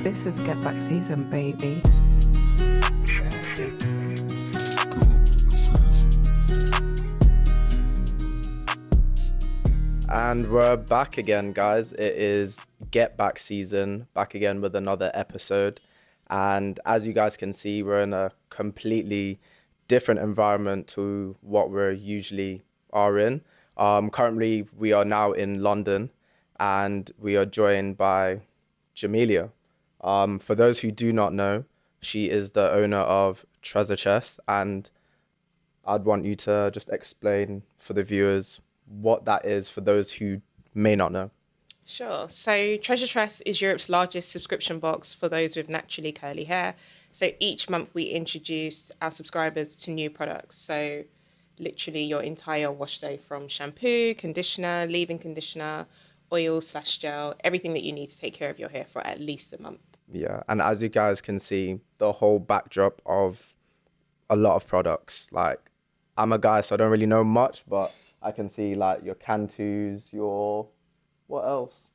This is Get Back season, baby. And we're back again, guys. It is Get Back season, back again with another episode. And as you guys can see, we're in a completely different environment to what we're usually are in. Currently, we are now in London, and we are joined by Jamelia. For those who do not know, she is the owner of Treasure Chest, and I'd want you to just explain for the viewers what that is for those who may not know. Sure. So Treasure Chest is Europe's largest subscription box for those with naturally curly hair. So each month we introduce our subscribers to new products. So literally your entire wash day, from shampoo, conditioner, leave-in conditioner, oil/gel, everything that you need to take care of your hair for at least a month. Yeah, and as you guys can see, the whole backdrop of a lot of products. Like, I'm a guy, so I don't really know much, but I can see like your Cantus, your, what else?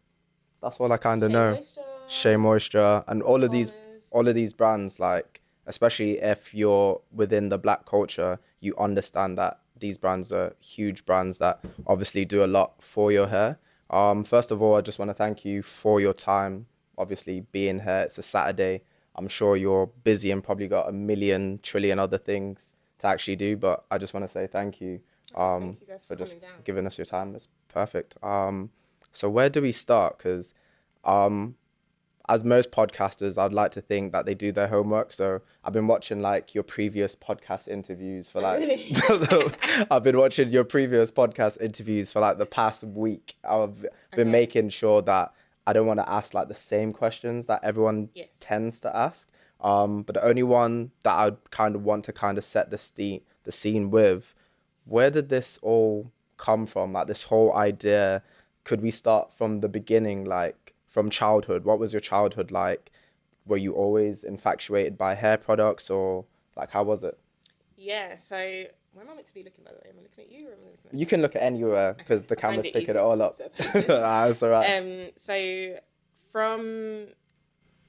That's all I kind of know. Shea Moisture, and all of these brands, like, especially if you're within the black culture, you understand that these brands are huge brands that obviously do a lot for your hair. First of all, I just want to thank you for your time, obviously being here. It's a Saturday. I'm sure you're busy and probably got a million trillion other things to actually do, but I just want to say thank you. Thank you guys for just coming down. giving us your time. It's perfect. So where do we start? Because as most podcasters, I'd like to think that they do their homework. So I've been watching like your previous podcast interviews for like Really? I've been watching your previous podcast interviews for like the past week. I've been making sure that I don't want to ask like the same questions that everyone tends to ask. But the only one that I kind of want to kind of set the scene with, where did this all come from? Like this whole idea, could we start from the beginning, like from childhood? What was your childhood like? Were you always infatuated by hair products, or like how was it? Yeah, so where am I meant to be looking, by the way? Am I looking at you or am I looking at You can look at anywhere because the camera's picking it all up. That's all right. So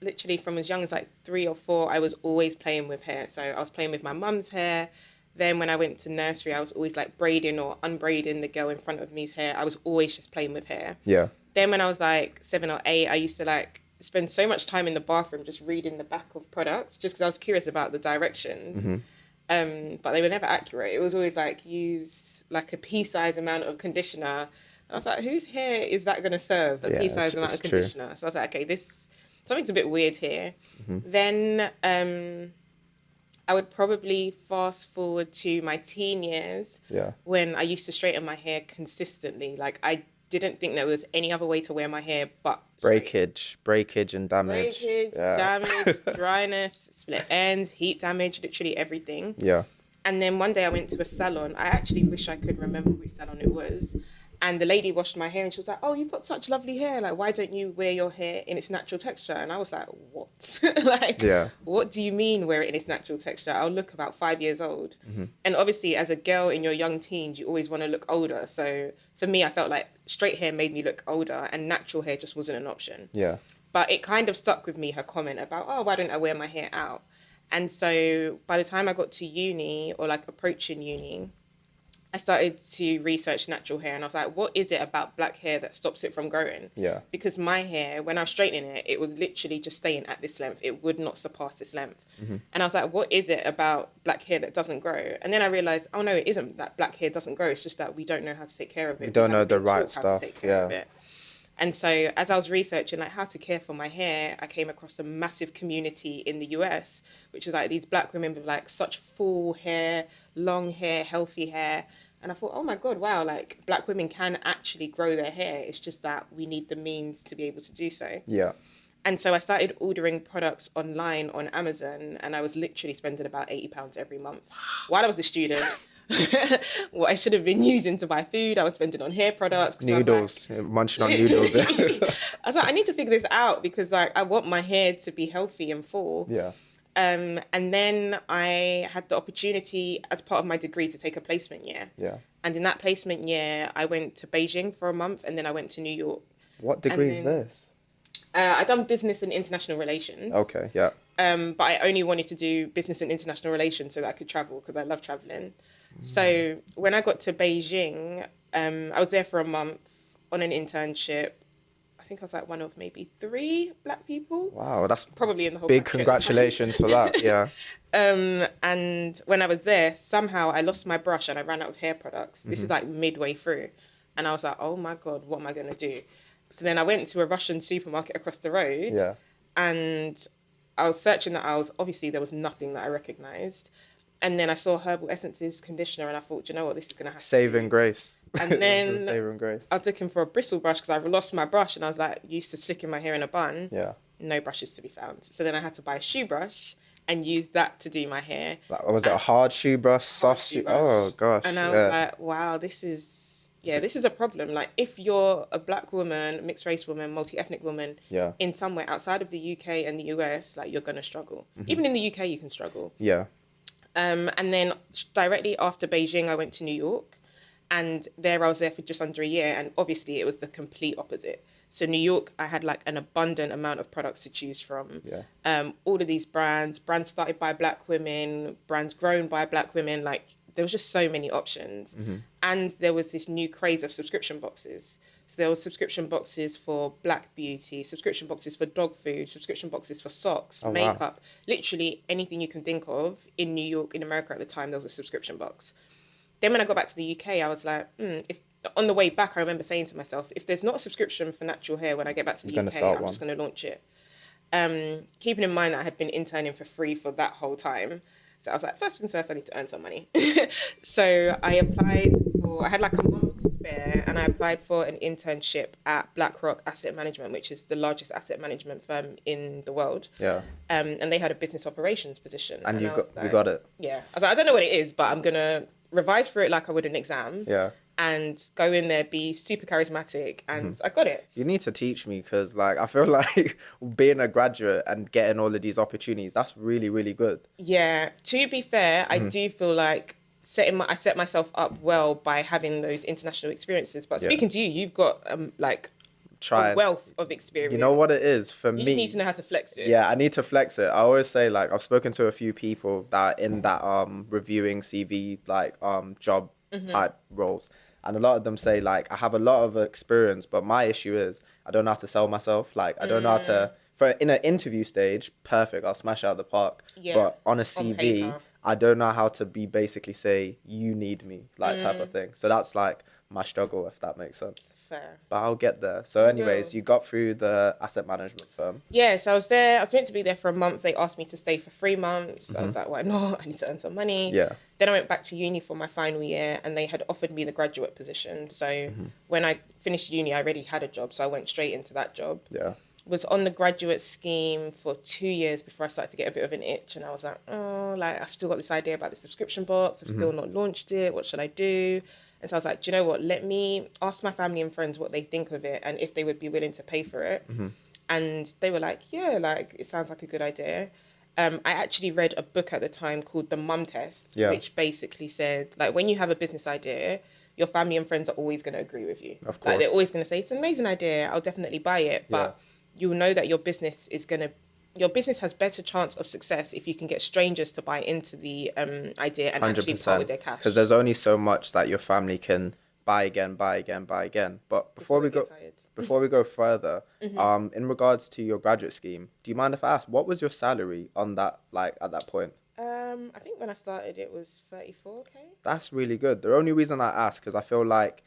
literally from as young as like 3 or 4, I was always playing with hair. So I was playing with my mum's hair. Then when I went to nursery, I was always like braiding or unbraiding the girl in front of me's hair. I was always just playing with hair. Yeah. Then when I was like 7 or 8, I used to like spend so much time in the bathroom just reading the back of products just because I was curious about the directions. Mm-hmm. But they were never accurate. It was always like use like a pea-size amount of conditioner. And I was like, whose hair is that going to serve? A pea-size amount of conditioner. True. So I was like, okay, something's a bit weird here. Mm-hmm. Then I would probably fast forward to my teen years when I used to straighten my hair consistently. Like I didn't think there was any other way to wear my hair but breakage and damage. Damage, dryness, split ends, heat damage, literally everything. Yeah. And then one day I went to a salon. I actually wish I could remember which salon it was. And the lady washed my hair and she was like, oh, you've got such lovely hair. Like, why don't you wear your hair in its natural texture? And I was like, what? What do you mean wear it in its natural texture? I'll look about 5 years old. Mm-hmm. And obviously, as a girl in your young teens, you always want to look older. So for me, I felt like straight hair made me look older and natural hair just wasn't an option. Yeah. But it kind of stuck with me, her comment about, oh, why don't I wear my hair out? And so by the time I got to uni or like approaching uni, I started to research natural hair and I was like, what is it about black hair that stops it from growing? Yeah. Because my hair, when I was straightening it, it was literally just staying at this length. It would not surpass this length. Mm-hmm. And I was like, what is it about black hair that doesn't grow? And then I realized, oh no, it isn't that black hair doesn't grow. It's just that we don't know how to take care of it. We don't know the right stuff. To take care of it. And so as I was researching like how to care for my hair, I came across a massive community in the US, which is like these black women with like such full hair, long hair, healthy hair. And I thought, oh my God, wow, like black women can actually grow their hair. It's just that we need the means to be able to do so. Yeah. And so I started ordering products online on Amazon and I was literally spending about £80 every month. While I was a student, what I should have been using to buy food, I was spending on hair products. Noodles, munching on noodles. I was like, I need to figure this out because like I want my hair to be healthy and full. Yeah. And then I had the opportunity as part of my degree to take a placement year. Yeah. And in that placement year, I went to Beijing for a month and then I went to New York. What degree is this? I done business and international relations. Okay, yeah. But I only wanted to do business and international relations so that I could travel because I love traveling. So when I got to Beijing, I was there for a month on an internship. I think I was like one of maybe 3 black people. Wow, that's Probably in the whole big country at the time. congratulations for that. Yeah. And when I was there, somehow I lost my brush and I ran out of hair products. This is like midway through. And I was like, oh my God, what am I going to do? So then I went to a Russian supermarket across the road Yeah. and I was searching the aisles. Obviously, there was nothing that I recognized. And then I saw Herbal Essences conditioner and I thought, you know what, this is going to have Saving grace. And This then is saving grace. I was looking for a bristle brush because I lost my brush and I was like used to slicking my hair in a bun. Yeah. No brushes to be found. So then I had to buy a shoe brush and use that to do my hair. Like, was it a hard shoe brush, soft shoe? brush. Oh gosh. And I was like, wow, this is a problem. Like if you're a black woman, mixed race woman, multi-ethnic woman yeah. in somewhere outside of the UK and the US, like you're going to struggle. Even in the UK, you can struggle. Yeah. And then directly after Beijing, I went to New York. And there I was there for just under a year. And obviously it was the complete opposite. So New York, I had like an abundant amount of products to choose from. Yeah. All of these brands started by black women, brands grown by black women. Like there was just so many options. And there was this new craze of subscription boxes. So there was subscription boxes for black beauty, subscription boxes for dog food, subscription boxes for socks, makeup, wow. literally anything you can think of in New York, in America at the time, there was a subscription box. Then when I got back to the UK, I was like, if on the way back, I remember saying to myself, if there's not a subscription for natural hair when I get back to the UK, I'm just going to launch it. Keeping in mind that I had been interning for free for that whole time. So I was like, first things first, I need to earn some money. So I had like a month to spare and I applied for an internship at BlackRock Asset Management, which is the largest asset management firm in the world. Yeah. And they had a business operations position. And you got it. Yeah. I was like, I don't know what it is, but I'm going to revise for it like I would an exam. Yeah. And go in there, be super charismatic, and I got it. You need to teach me because, like, I feel like being a graduate and getting all of these opportunities, that's really, really good. Yeah. To be fair, I do feel like I set myself up well by having those international experiences. But speaking to you, you've got a wealth of experience. You know what it is for me? You just need to know how to flex it. Yeah, I need to flex it. I always say, like, I've spoken to a few people that are in that reviewing CV like job type roles. And a lot of them say, like, I have a lot of experience, but my issue is I don't know how to sell myself. Like, I don't know how to, in an interview stage, perfect, I'll smash out the park. Yeah. But on a CV, I don't know how to basically say, you need me, like, type of thing. So that's, like, my struggle, if that makes sense. Fair. But I'll get there. So anyways, you got through the asset management firm. Yeah, so I was there. I was meant to be there for a month. They asked me to stay for 3 months. I was like, why not? I need to earn some money. Yeah. Then I went back to uni for my final year and they had offered me the graduate position. So when I finished uni, I already had a job. So I went straight into that job. Yeah. Was on the graduate scheme for 2 years before I started to get a bit of an itch. And I was like, oh, like I've still got this idea about the subscription box. I've still not launched it. What should I do? And so I was like, do you know what? Let me ask my family and friends what they think of it and if they would be willing to pay for it. And they were like, yeah, like it sounds like a good idea. I actually read a book at the time called The Mum Test, which basically said, like, when you have a business idea, your family and friends are always going to agree with you. Of course. Like, they're always going to say, it's an amazing idea. I'll definitely buy it. But you'll know that your business has better chance of success if you can get strangers to buy into the idea and 100%. Actually part with their cash. Because there's only so much that your family can buy again. But before we go further, in regards to your graduate scheme, do you mind if I ask what was your salary on that, like at that point? I think when I started it was 34k. That's really good. The only reason I ask because I feel like,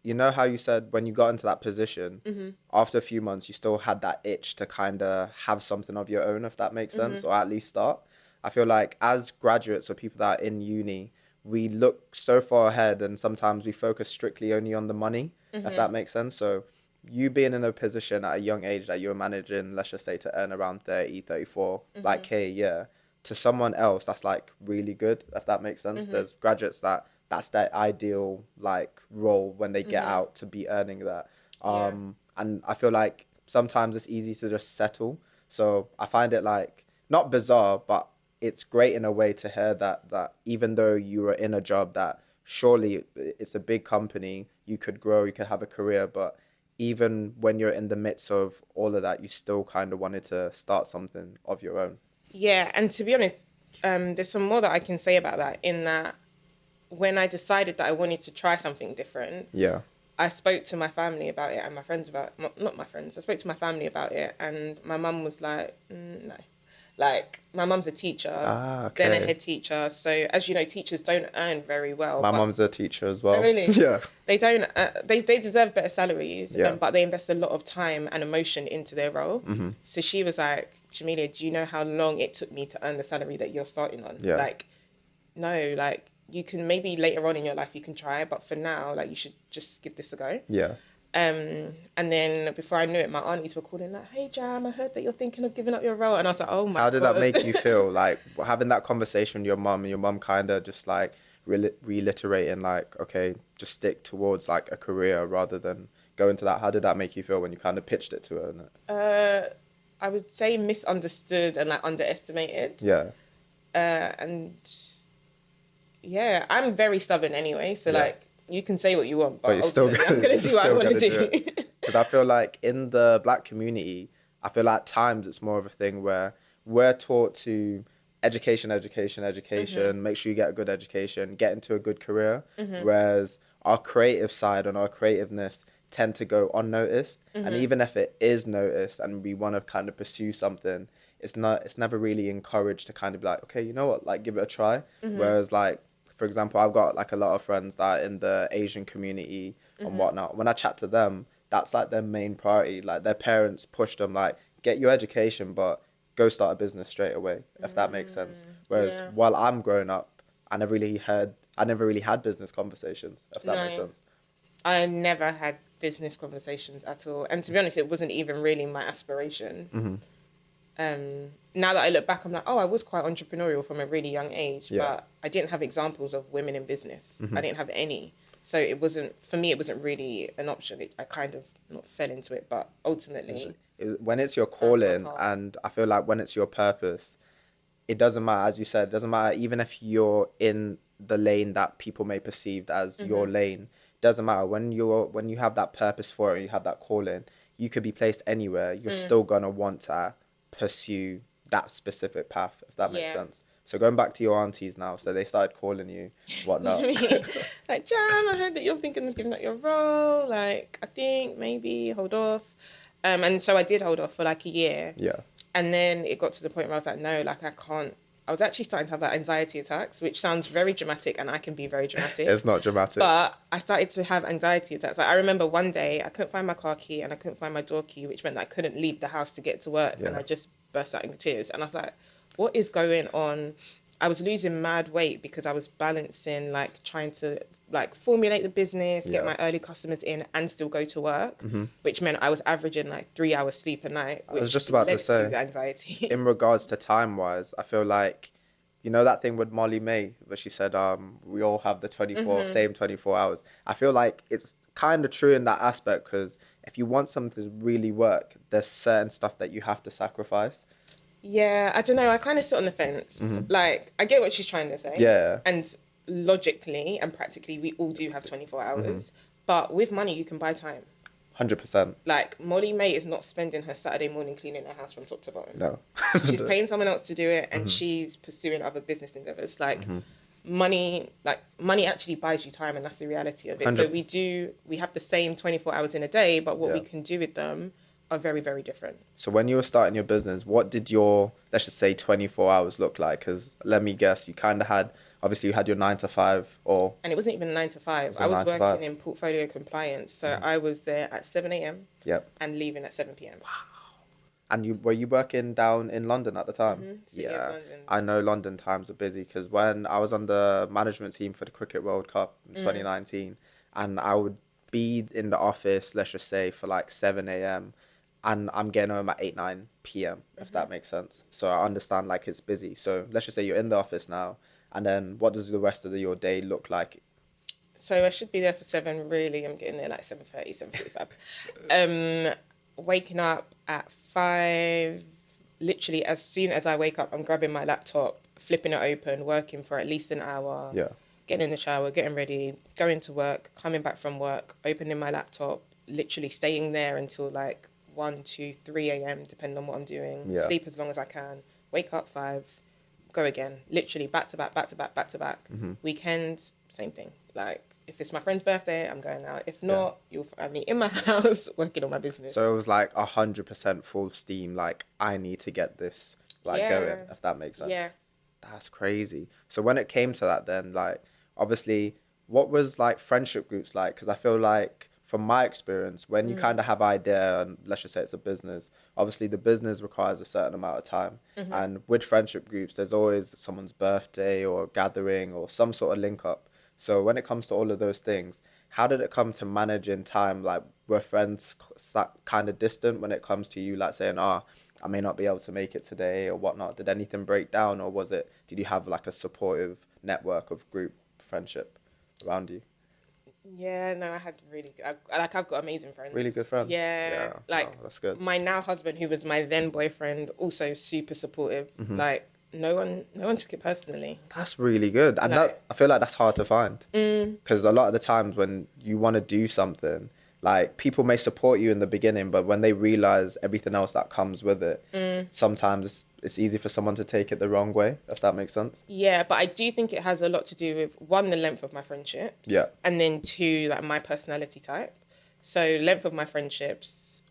you know how you said when you got into that position, after a few months, you still had that itch to kind of have something of your own, if that makes sense, or at least start. I feel like as graduates or people that are in uni, we look so far ahead and sometimes we focus strictly only on the money, if that makes sense. So you being in a position at a young age that you're managing, let's just say to earn around 30, 34, like K a year, to someone else, that's like really good, if that makes sense. There's graduates that's their ideal like role when they get out to be earning that. And I feel like sometimes it's easy to just settle. So I find it like not bizarre, but it's great in a way to hear that even though you are in a job that surely it's a big company, you could grow, you could have a career, but even when you're in the midst of all of that, you still kind of wanted to start something of your own. Yeah, and to be honest, there's some more that I can say about that. In that, when I decided that I wanted to try something different, Yeah. I spoke to my family about it and my friends not my friends. I spoke to my family about it, and my mum was like, no. Like, my mum's a teacher, Ah, then a okay. head teacher. So, as you know, teachers don't earn very well. My but mum's a teacher as Oh, well. really? Yeah. They don't. They deserve better salaries. Yeah. But they invest a lot of time and emotion into their role. Mm-hmm. So she was like, Jamelia, do you know how long it took me to earn the salary that you're starting on? Yeah. Like, no. Like, you can maybe later on in your life you can try, but for now, like, you should just give this a go. Yeah. And then before I knew it, my aunties were calling like, "Hey Jam, I heard that you're thinking of giving up your role," and I was like, "Oh my god!" How did that make you feel? Like having that conversation with your mum, and your mum kind of just like reiterating, like, okay, just stick towards like a career rather than go into that. How did that make you feel when you kind of pitched it to her? I would say misunderstood and like underestimated. Yeah. And yeah, I'm very stubborn anyway, so Yeah. like you can say what you want, but But you're still ultimately I'm gonna do what I want to do. Because I feel like in the black community, I feel like at times it's more of a thing where we're taught to education, make sure you get a good education, get into a good career, whereas our creative side and our creativeness tend to go unnoticed. And even if it is noticed and we want to kind of pursue something, it's never really encouraged to kind of be like, okay, you know what, like give it a try. Whereas like, for example, I've got like a lot of friends that are in the Asian community and whatnot. When I chat to them, that's like their main priority. Like their parents push them like, get your education, but go start a business straight away, if that makes sense. Whereas while I'm growing up, I never really had business conversations, if that makes sense. I never had business conversations at all, and to be honest, it wasn't even really my aspiration. Now that I look back, I'm like, oh, I was quite entrepreneurial from a really young age, but I didn't have examples of women in business. I didn't have any. So it wasn't really an option. I kind of not fell into it, but ultimately... When it's your calling, and I feel like when it's your purpose, it doesn't matter, as you said, it doesn't matter, even if you're in the lane that people may perceive as your lane, doesn't matter. When you have that purpose for it, and you have that calling, you could be placed anywhere. You're still going to want to pursue that specific path, if that makes sense. So going back to your aunties now, so they started calling you, whatnot. Like, Jan, I heard that you're thinking of giving up your role. Like, I think maybe hold off. And so I did hold off for like a year. Yeah. And then it got to the point where I was like, no, like I can't. I was actually starting to have like anxiety attacks, which sounds very dramatic, and I can be very dramatic. It's not dramatic. But I started to have anxiety attacks. Like I remember one day I couldn't find my car key and I couldn't find my door key, which meant that I couldn't leave the house to get to work. And I just burst out into tears. And I was like, what is going on? I was losing mad weight because I was balancing, like trying to like formulate the business, get my early customers in and still go to work, which meant I was averaging like 3 hours sleep a night, which I was just about to say, the anxiety. In regards to time wise, I feel like, you know that thing with Molly May where she said, we all have the same 24 hours. I feel like it's kind of true in that aspect, because if you want something to really work, there's certain stuff that you have to sacrifice. Yeah, I don't know. I kind of sit on the fence. Like, I get what she's trying to say. Yeah. And logically and practically, we all do have 24 hours. But with money, you can buy time. 100%. Like, Molly May is not spending her Saturday morning cleaning her house from top to bottom. No. She's paying someone else to do it, and she's pursuing other business endeavors. Like, money actually buys you time, and that's the reality of it. 100. So we have the same 24 hours in a day, but what we can do with them are very, very different. So when you were starting your business, what did your, let's just say 24 hours look like? Because let me guess, you kind of had, obviously you had your 9 to 5 or... And it wasn't even 9 to 5. I was working in portfolio compliance. So I was there at 7 a.m. and leaving at 7 p.m. Wow. And were you working down in London at the time? City of London. I know London times are busy, because when I was on the management team for the Cricket World Cup in 2019, and I would be in the office, let's just say, for like 7 a.m. and I'm getting home at 8, 9 p.m., if that makes sense. So I understand like it's busy. So let's just say you're in the office now, and then what does the rest of your day look like? So I should be there for 7, really. I'm getting there like 7:30, 7:45. Waking up at 5, literally as soon as I wake up, I'm grabbing my laptop, flipping it open, working for at least an hour, getting in the shower, getting ready, going to work, coming back from work, opening my laptop, literally staying there until like 1, 2, 3 a.m. depending on what I'm doing. Yeah. Sleep as long as I can. Wake up 5, go again. Literally back to back, back to back, back to back. Weekends, same thing. Like if it's my friend's birthday, I'm going out. If not, you'll find me in my house working on my business. So it was like 100% full steam. Like I need to get this like going, if that makes sense. Yeah. That's crazy. So when it came to that, then like obviously, what was like friendship groups like? Because I feel like from my experience, when you kind of have idea and let's just say it's a business, obviously the business requires a certain amount of time. And with friendship groups, there's always someone's birthday or gathering or some sort of link up. So when it comes to all of those things, how did it come to managing time? Like were friends kind of distant when it comes to you, like saying, I may not be able to make it today or whatnot. Did anything break down, or did you have like a supportive network of group friendship around you? Yeah, no, I had really good, I've got amazing friends. Really good friends? Yeah. Like, no, that's good. My now husband, who was my then boyfriend, also super supportive. Like, no one took it personally. That's really good. And Like, I feel like that's hard to find. Because a lot of the times when you want to do something, like people may support you in the beginning, but when they realize everything else that comes with it, sometimes it's easy for someone to take it the wrong way, if that makes sense. Yeah, but I do think it has a lot to do with, one, the length of my friendships. Yeah. And then 2, like my personality type. So length of my friendships,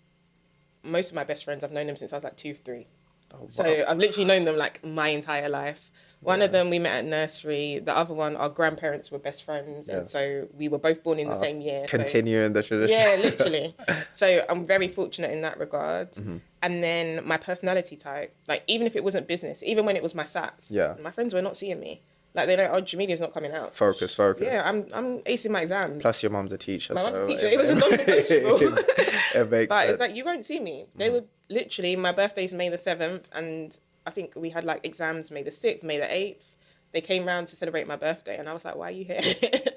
most of my best friends, I've known them since I was like 2, 3. Oh, wow. So I've literally known them like my entire life. One of them we met at nursery. The other one, our grandparents were best friends. And so we were both born in the same year. Continuing the tradition. Yeah, literally. So I'm very fortunate in that regard. And then my personality type, like even if it wasn't business, even when it was my SATs, my friends were not seeing me. Like they know, Jamelia's not coming out. Focus. Yeah, I'm acing my exams. Plus your mum's a teacher. My mum's a teacher. It was non-negotiable. It makes but sense. it's like you won't see me. They would literally. My birthday's May the 7th, and I think we had like exams May the 6th, May the 8th. They came round to celebrate my birthday, and I was like, "Why are you here?"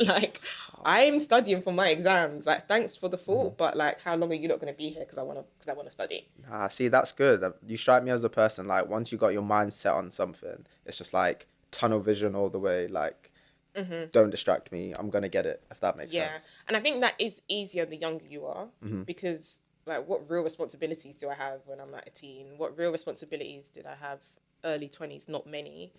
Like, I'm studying for my exams. Like, thanks for the thought, but like, how long are you not going to be here? Because I want to study. See, that's good. You strike me as a person like once you got your mind set on something, it's just like tunnel vision all the way. Like, don't distract me. I'm gonna get it. If that makes sense. And I think that is easier the younger you are, because like, what real responsibilities do I have when I'm like a teen? What real responsibilities did I have early 20s? Not many.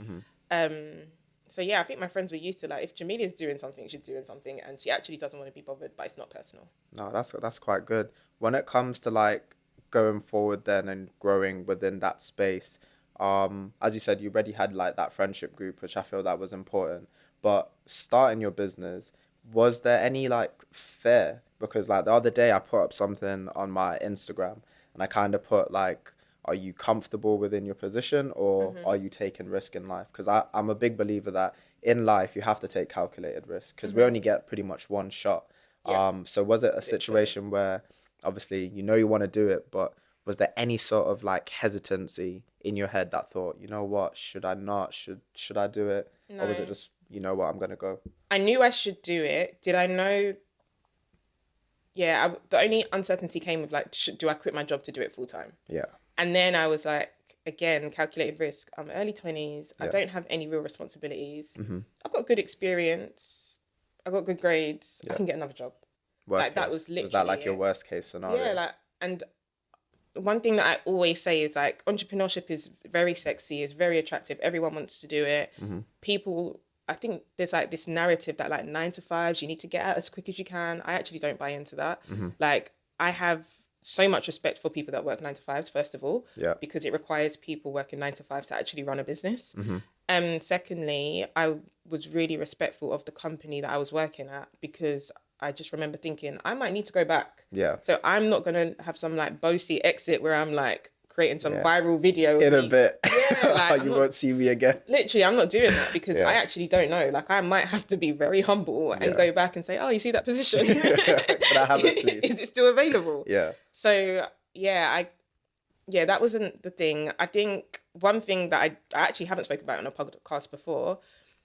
So yeah, I think my friends were used to like, if Jamelia's doing something, she's doing something, and she actually doesn't want to be bothered, but it's not personal. No, that's quite good. When it comes to like going forward then and growing within that space, as you said, you already had like that friendship group, which I feel that was important. But starting your business, was there any like fear? Because like the other day I put up something on my Instagram and I kind of put like, are you comfortable within your position, or are you taking risk in life? Because I'm a big believer that in life you have to take calculated risk, because we only get pretty much one shot. So was it a situation where obviously you know you want to do it, but was there any sort of like hesitancy in your head that thought, you know what, should I not? Should I do it? No. Or was it just, you know what, I'm going to go? I knew I should do it. Did I know? Yeah, the only uncertainty came with like, do I quit my job to do it full time? Yeah. And then I was like, again, calculated risk. I'm early 20s. I don't have any real responsibilities. I've got good experience. I've got good grades. I can get another job. Worst case. That was literally that like your worst case scenario? Yeah, like, and one thing that I always say is like, entrepreneurship is very sexy. It's very attractive. Everyone wants to do it. People, I think there's like this narrative that like 9 to 5s, you need to get out as quick as you can. I actually don't buy into that. Like, I have so much respect for people that work 9 to 5s, first of all, because it requires people working 9 to 5 to actually run a business. Secondly, I was really respectful of the company that I was working at, because I just remember thinking, I might need to go back. Yeah. So I'm not going to have some like bossy exit where I'm like creating some viral video. In a bit. Yeah, like, you won't see me again. Literally, I'm not doing that, because I actually don't know. Like, I might have to be very humble and go back and say, oh, you see that position? Can I have it, please? Is it still available? Yeah. So, that wasn't the thing. I think one thing that I actually haven't spoken about on a podcast before,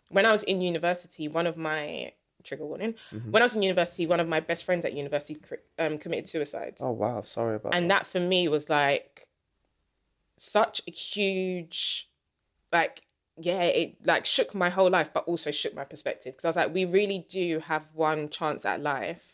when I was in university, one of my, trigger warning, when I was in university, one of my best friends at university committed suicide. Oh, wow. Sorry about that. And that for me was like such a huge, like, it like shook my whole life, but also shook my perspective. Because I was like, we really do have one chance at life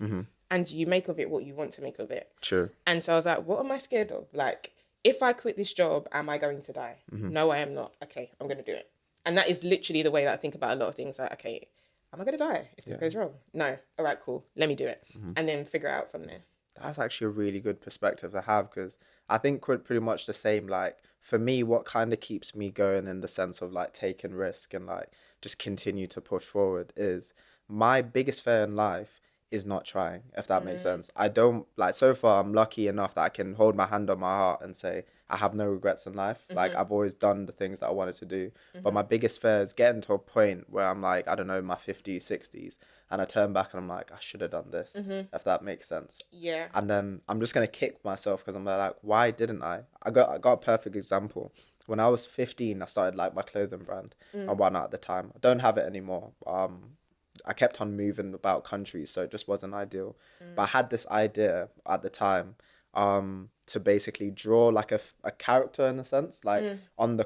and you make of it what you want to make of it. True. And so I was like, what am I scared of? Like, if I quit this job, am I going to die? No, I am not. Okay, I'm going to do it. And that is literally the way that I think about a lot of things. Like, okay, am I going to die if this goes wrong? No. All right, cool. Let me do it. And then figure it out from there. That's actually a really good perspective to have, because I think we're pretty much the same. Like, for me, what kind of keeps me going in the sense of like taking risk and like just continue to push forward is my biggest fear in life is not trying, if that makes sense. I don't like, so far I'm lucky enough that I can hold my hand on my heart and say I have no regrets in life. Like, I've always done the things that I wanted to do. But my biggest fear is getting to a point where I'm like, I don't know, in my 50s, 60s, and I turn back and I'm like, I should have done this, if that makes sense. Yeah. And then I'm just gonna kick myself because I'm like, why didn't I? I got a perfect example. When I was 15, I started like my clothing brand and whatnot at the time. I don't have it anymore. I kept on moving about countries, so it just wasn't ideal. But I had this idea at the time to basically draw like a character in a sense, like on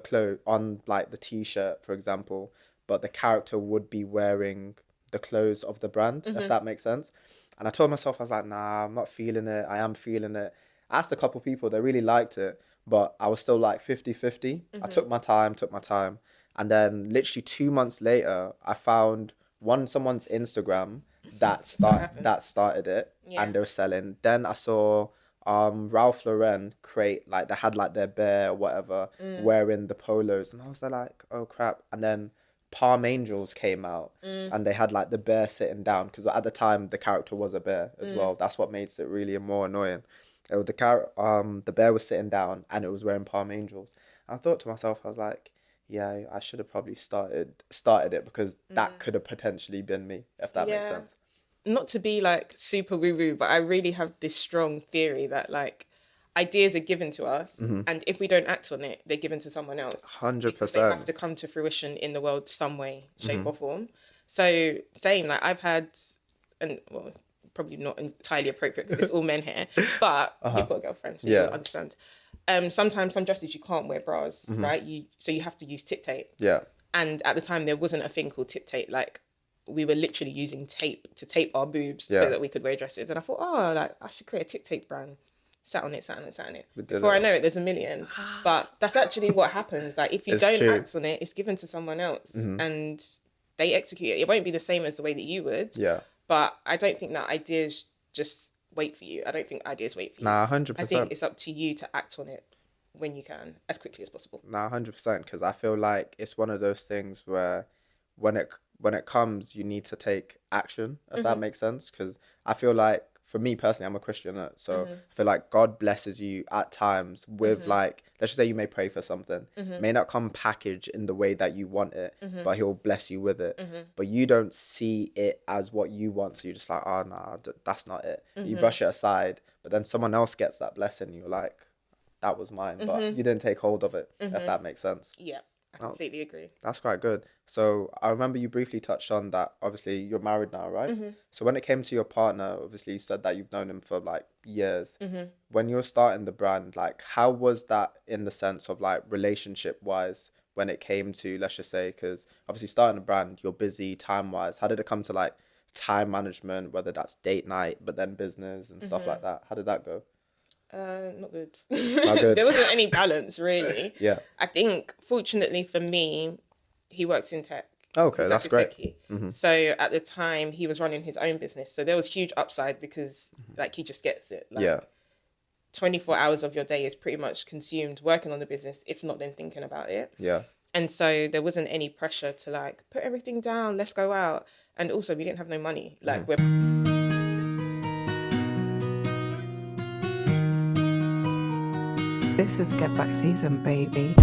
like the t-shirt, for example, but the character would be wearing the clothes of the brand, if that makes sense. And I told myself, I was like, nah, I'm not feeling it. I am feeling it. I asked a couple people, they really liked it, but I was still like 50-50. I took my time. And then literally 2 months later, I found someone's Instagram that started it, and they were selling. Then I saw Ralph Lauren create, like, they had like their bear or whatever wearing the polos, and I was like, oh crap. And then Palm Angels came out and they had like the bear sitting down, because at the time the character was a bear as well. That's what makes it really more annoying. The bear was sitting down and it was wearing Palm Angels. And I thought to myself, I was like, yeah, I should have probably started it, because that could have potentially been me, if that makes sense. Not to be like super woo-woo, but I really have this strong theory that like ideas are given to us, and if we don't act on it, they're given to someone else. 100%. They have to come to fruition in the world some way, shape or form. So same, like I've had, and well, probably not entirely appropriate because it's all men here, but you've got a girlfriend, so you'll understand. Sometimes some dresses you can't wear bras, right? So you have to use tip tape. Yeah. And at the time there wasn't a thing called tip tape. Like we were literally using tape to tape our boobs so that we could wear dresses. And I thought, oh, like I should create a tip tape brand. Sat on it. Before I know it, there's a million. But that's actually what happens. Like if you don't act on it, it's given to someone else and they execute it. It won't be the same as the way that you would. Yeah. But I don't think that ideas just wait for you. I don't think ideas wait for you. Nah, 100%. I think it's up to you to act on it when you can, as quickly as possible. Nah, 100%. Because I feel like it's one of those things where when it comes, you need to take action, if that makes sense. Because I feel like, for me personally, I'm a Christian, so I feel like God blesses you at times with like, let's just say you may pray for something, may not come packaged in the way that you want it, but he'll bless you with it. But you don't see it as what you want, so you're just like, oh nah, that's not it. You brush it aside, but then someone else gets that blessing, you're like, that was mine, but you didn't take hold of it, if that makes sense. Yeah. I completely agree. That's quite good. So I remember you briefly touched on that. Obviously, you're married now, right? So when it came to your partner, obviously you said that you've known him for like years. When you were starting the brand, like how was that in the sense of like relationship wise when it came to, let's just say, because obviously starting a brand, you're busy time wise. How did it come to like time management, whether that's date night, but then business and stuff like that? How did that go? Not good. Not good. There wasn't any balance, really. Yeah. I think, fortunately for me, he works in tech. Okay, that's great. So at the time, he was running his own business. So there was huge upside because, like, he just gets it. Like, 24 hours of your day is pretty much consumed working on the business, if not then thinking about it. Yeah. And so there wasn't any pressure to, like, put everything down, let's go out. And also, we didn't have no money. Like, we're... This is Get Back season, baby.